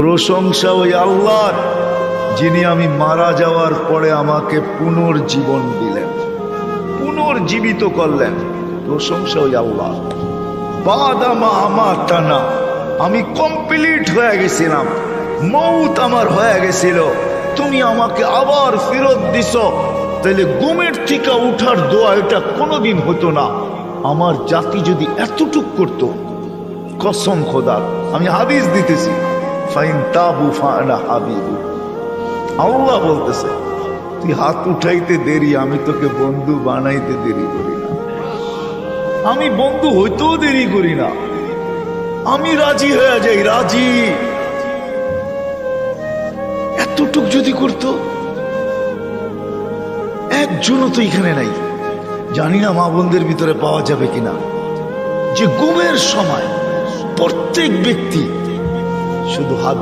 প্রশংসা ওই আল্লাহর, যিনি আমি মারা যাওয়ার পরে আমাকে পুনর্জীবন দিলেন, পুনর্জীবিত করলেন। প্রশংসা ওই আল্লাহ। বাদামা আমাতানা, আমি কমপ্লিট হয়ে গেছিলাম, মৌত আমার হয়ে গেছিল, তুমি আমাকে আবার ফেরত দিছ। তাহলে ঘুমের থেকে উঠার দোয়া এটা কোনোদিন হতো না। আমার জাতি যদি এতটুক করতো, কসম খোদার, আমি হাদিস দিতেছি, ফাইন তাবু ফানা হাবিবু, আল্লাহ বলতেছে, তুই হাত উঠাইতে দেরি, আমি তোকে বন্ধু বানাইতে দেরি করি না, আমি বন্ধু হইতেও দেরি করি না, আমি রাজি হয়ে যাই, রাজি। এতটুক যদি করতো, একজনও তো এখানে নাই, জানি না মা বোনদের ভিতরে পাওয়া যাবে কিনা, যে ঘুমের সময় প্রত্যেক ব্যক্তি শুধু হাত